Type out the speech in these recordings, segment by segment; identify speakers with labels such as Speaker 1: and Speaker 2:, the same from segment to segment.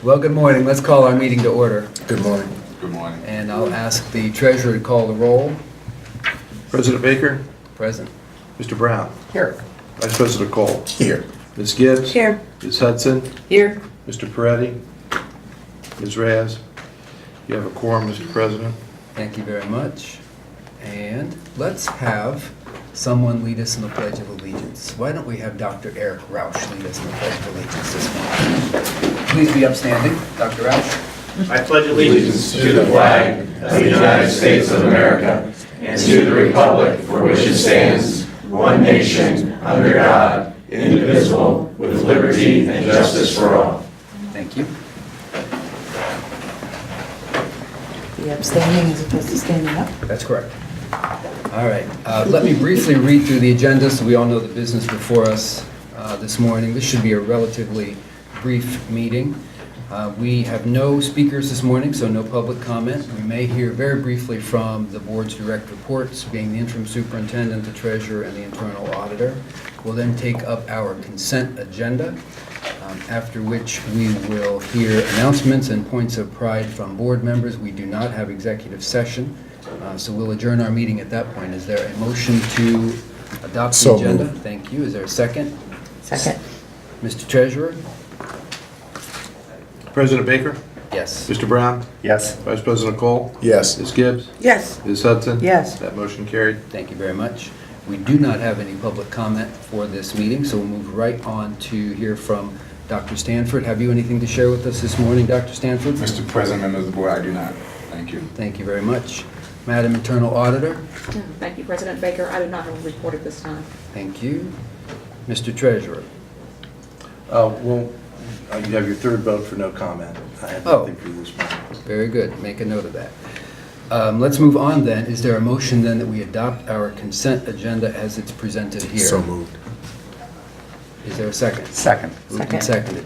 Speaker 1: Well, good morning. Let's call our meeting to order.
Speaker 2: Good morning.
Speaker 3: Good morning.
Speaker 1: And I'll ask the treasurer to call the roll.
Speaker 4: President Baker,
Speaker 1: Present.
Speaker 4: Mr. Brown,
Speaker 1: Here.
Speaker 4: Vice President Cole,
Speaker 2: Here.
Speaker 4: Ms. Gibbs,
Speaker 5: Here.
Speaker 4: Ms. Hudson,
Speaker 5: Here.
Speaker 4: Mr. Peretti, Ms. Reyes. You have a quorum, Mr. President.
Speaker 1: Thank you very much. And let's have someone lead us in the Pledge of Allegiance. Why don't we have Dr. Eric Rausch lead us in the Pledge of Allegiance this morning? Please be upstanding. Dr. Rausch.
Speaker 6: I pledge
Speaker 3: Allegiance to the flag of the United States of America and to the republic for which it stands, one nation, under God, indivisible, with liberty and justice for all.
Speaker 1: Thank you.
Speaker 5: The abstaining as opposed to standing up.
Speaker 1: That's correct. All right. Let me briefly read through the agenda so we all know the business before us this morning. This should be a relatively brief meeting. We have no speakers this morning, so no public comment. We may hear very briefly from the board's direct reports, being the interim superintendent, the treasurer, and the internal auditor. We'll then take up our consent agenda, after which we will hear announcements and points of pride from board members. We do not have executive session, so we'll adjourn our meeting at that point. Is there a motion to adopt the
Speaker 2: So
Speaker 1: agenda?
Speaker 2: moved.
Speaker 1: Thank you. Is there a second?
Speaker 5: Second.
Speaker 1: Mr. Treasurer?
Speaker 4: President Baker,
Speaker 1: Yes.
Speaker 4: Mr. Brown,
Speaker 6: Yes.
Speaker 4: Vice President Cole,
Speaker 2: Yes.
Speaker 4: Ms. Gibbs,
Speaker 5: Yes.
Speaker 4: Ms. Hudson.
Speaker 5: Yes.
Speaker 4: That motion carried.
Speaker 1: Thank you very much. We do not have any public comment for this meeting, so we'll move right on to hear from Dr. Stanford. Have you anything to share with us this morning, Dr. Stanford?
Speaker 3: Mr. President, members of the board, I do not. Thank you.
Speaker 1: Thank you very much. Madam Internal Auditor?
Speaker 7: Thank you, President Baker. I do not have a report at this time.
Speaker 1: Thank you. Mr. Treasurer?
Speaker 4: You have your third vote for no comment. I have
Speaker 1: Oh.
Speaker 4: nothing for you this morning.
Speaker 1: Very good. Make a note of that. Let's move on then. Is there a motion then that we adopt our consent agenda as it's presented here?
Speaker 2: So moved.
Speaker 1: Is there a second?
Speaker 6: Second.
Speaker 1: Moved and seconded.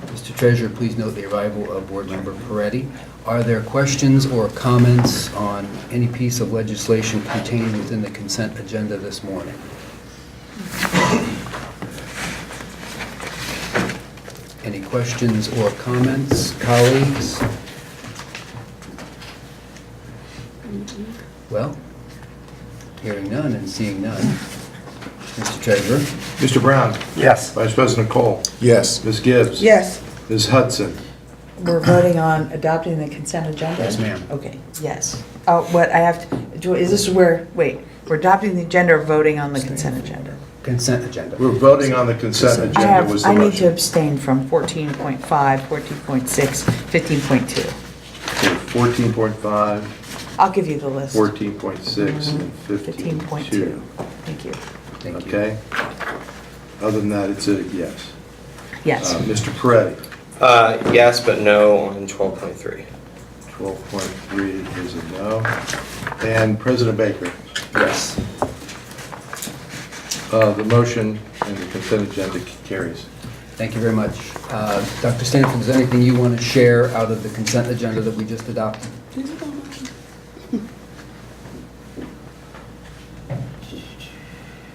Speaker 1: Mr. Treasurer, please note the arrival of Board Member Peretti. Are there questions or comments on any piece of legislation contained within the consent agenda this morning? Any questions or comments, colleagues? Well, hearing none and seeing none. Mr. Treasurer?
Speaker 4: Mr. Brown,
Speaker 6: Yes.
Speaker 4: Vice President Cole,
Speaker 2: Yes.
Speaker 4: Ms. Gibbs.
Speaker 5: Yes.
Speaker 4: Ms. Hudson.
Speaker 5: We're voting on adopting the consent agenda?
Speaker 1: Yes, ma'am.
Speaker 5: Okay, yes. What I have to, is this where, wait, we're adopting the agenda or voting on the consent agenda?
Speaker 1: Consent agenda.
Speaker 4: We're voting on the consent agenda was the
Speaker 5: I need to
Speaker 4: motion.
Speaker 5: abstain from 14.5, 14.6, 15.2.
Speaker 4: 14.5,
Speaker 5: I'll give you the list.
Speaker 4: 14.6, and
Speaker 5: 15.2.
Speaker 4: 15.2.
Speaker 5: Thank you.
Speaker 1: Thank you.
Speaker 4: Okay? Other than that, it's a yes.
Speaker 5: Yes.
Speaker 4: Mr. Peretti,
Speaker 6: Yes, but no on 12.3.
Speaker 4: 12.3 is a no. And President Baker,
Speaker 1: Yes.
Speaker 4: the motion and the consent agenda carries.
Speaker 1: Thank you very much. Dr. Stanford, is there anything you want to share out of the consent agenda that we just adopted?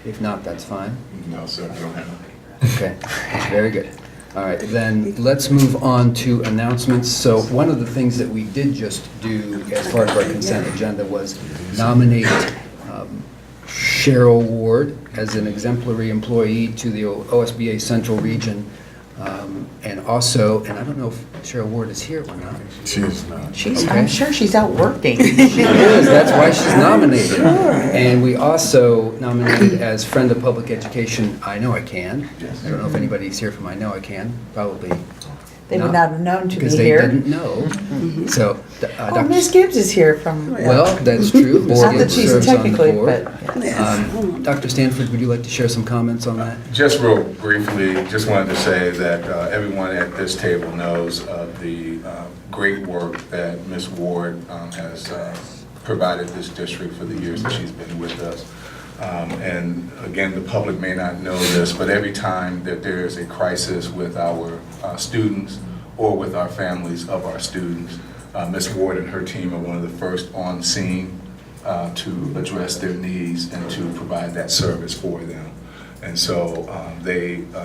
Speaker 1: If not, that's fine.
Speaker 3: No, sir, I don't have.
Speaker 1: Okay, very good. All right, then let's move on to announcements. So one of the things that we did just do as part of our consent agenda was nominate Cheryl Ward as an exemplary employee to the OSBA Central Region. And also, and I don't know if Cheryl Ward is here or not.
Speaker 2: She is not.
Speaker 1: Okay.
Speaker 5: I'm sure she's out working.
Speaker 1: She is, that's why she's nominated. And we also nominated as Friend of Public Education, I Know I Can. I don't know if anybody's here from I Know I Can, probably
Speaker 5: They would not have known to be
Speaker 1: because they
Speaker 5: here.
Speaker 1: didn't know. So,
Speaker 5: Oh,
Speaker 1: Dr.
Speaker 5: Miss Gibbs is here from.
Speaker 1: Well, that's true. Ms.
Speaker 5: Not that
Speaker 1: Gibbs
Speaker 5: she's
Speaker 1: serves on the
Speaker 5: technically,
Speaker 1: board.
Speaker 5: but yes.
Speaker 1: Dr. Stanford, would you like to share some comments on that?
Speaker 3: Just real briefly, just wanted to say that everyone at this table knows of the great work that Ms. Ward has provided this district for the years that she's been with us. And again, the public may not know this, but every time that there is a crisis with our students or with our families of our students, Ms. Ward and her team are one of the first on scene to address their needs and to provide that service for them. And so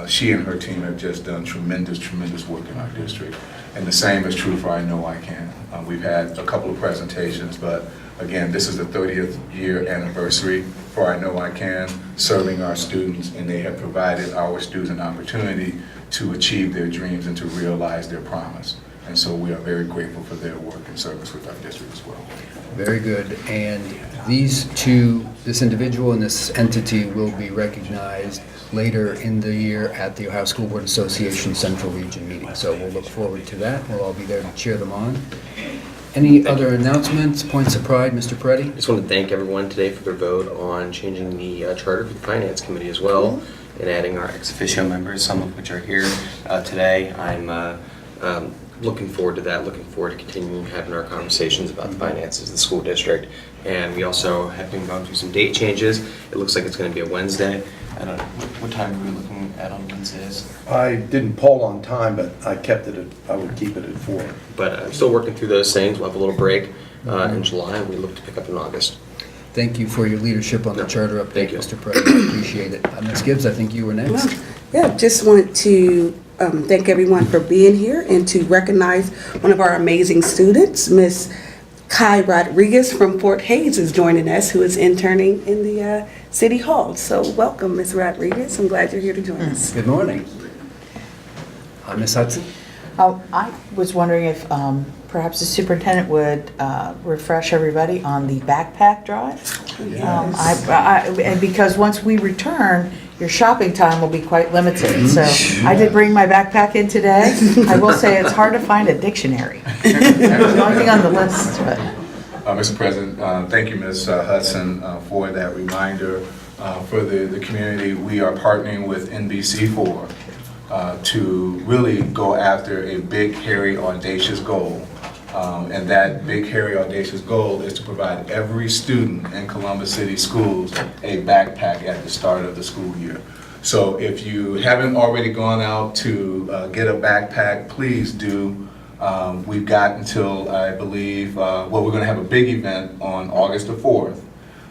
Speaker 3: she and her team have just done tremendous, tremendous work in our district. And the same is true for I Know I Can. We've had a couple of presentations, but again, this is the 30th year anniversary for I Know I Can, serving our students, and they have provided our students an opportunity to achieve their dreams and to realize their promise. And so we are very grateful for their work and service with our district as well.
Speaker 1: Very good. And these two, this individual and this entity will be recognized later in the year at the Ohio School Board Association Central Region meeting. So we'll look forward to that. We'll all be there to cheer them on. Any other announcements, points of pride, Mr. Peretti?
Speaker 6: Just want to thank everyone today for their vote on changing the charter for the Finance Committee as well, and adding our ex officio members, some of which are here today. I'm looking forward to that, looking forward to continuing having our conversations about the finances of the school district. And we also have been going through some date changes. It looks like it's going to be a Wednesday. I don't know, what time are we looking at on Wednesdays?
Speaker 4: I didn't poll on time, but I kept it I would keep it at 4.
Speaker 6: But I'm still working through those things. We'll have a little break in July, and we look to pick up in August.
Speaker 1: Thank you for your leadership on the charter update,
Speaker 6: Thank you.
Speaker 1: Mr. Peretti. I appreciate it. Ms. Gibbs, I think you were next.
Speaker 2: Yeah, just wanted to thank everyone for being here and to recognize one of our amazing students, Miss Kai Rodriguez from Fort Hays is joining us, who is interning in the City Hall. So welcome, Ms. Rodriguez. I'm glad you're here to join us.
Speaker 1: Good morning. Ms. Hudson?
Speaker 5: I was wondering if perhaps the superintendent would refresh everybody on the backpack drive. And because once we return, your shopping time will be quite limited. So I did bring my backpack in today. I will say it's hard to find a dictionary. The only thing on the list, but.
Speaker 3: Mr. President, thank you, Ms. Hudson, for that reminder. For the community, we are partnering with NBC4 to really go after a big, hairy, audacious goal. And that big, hairy, audacious goal is to provide every student in Columbus City Schools a backpack at the start of the school year. So if you haven't already gone out to get a backpack, please do. We've got until, I believe, we're going to have a big event on August the 4th.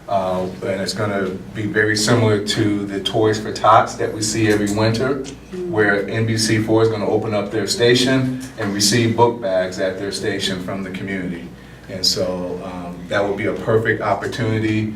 Speaker 3: And it's going to be very similar to the Toys for Tots that we see every winter, where NBC4 is going to open up their station and receive book bags at their station from the community. And so that will be a perfect opportunity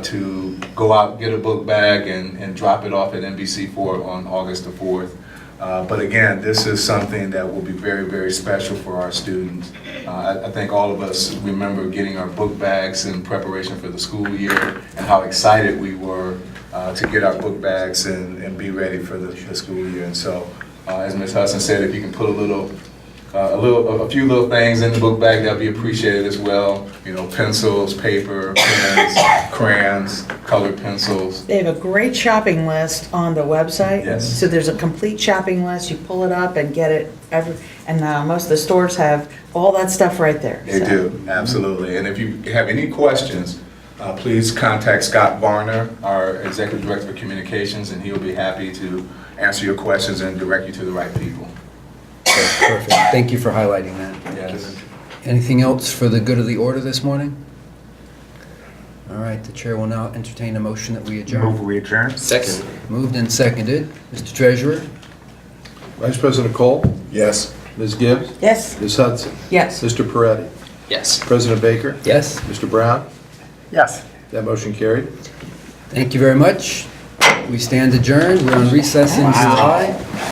Speaker 3: to go out, get a book bag, and drop it off at NBC4 on August the 4th. But again, this is something that will be very, very special for our students. I think all of us remember getting our book bags in preparation for the school year and how excited we were to get our book bags and be ready for the school year. And so, as Ms. Hudson said, if you can put a few little things in the book bag, that'll be appreciated as well. You know, pencils, paper, pens, crayons, colored pencils.
Speaker 5: They have a great shopping list on the website.
Speaker 3: Yes.
Speaker 5: So there's a complete shopping list. You pull it up and get it and most of the stores have all that stuff right there.
Speaker 3: They do, absolutely. And if you have any questions, please contact Scott Varner, our Executive Director of Communications, and he'll be happy to answer your questions and direct you to the right people.
Speaker 1: Okay, perfect. Thank you for highlighting that.
Speaker 3: Yes.
Speaker 1: Anything else for the good of the order this morning? All right, the chair will now entertain a motion that we adjourn.
Speaker 8: Move we adjourn?
Speaker 6: Second.
Speaker 1: Moved and seconded. Mr. Treasurer?
Speaker 4: Vice President Cole?
Speaker 3: Yes.
Speaker 4: Ms. Gibbs?
Speaker 2: Yes.
Speaker 4: Ms. Hudson?
Speaker 5: Yes.
Speaker 4: Mr. Peretti?
Speaker 6: Yes.
Speaker 4: President Baker?
Speaker 1: Yes.
Speaker 4: Mr. Brown?
Speaker 8: Yes.
Speaker 4: That motion carried.
Speaker 1: Thank you very much. We stand adjourned. We're on recess in July.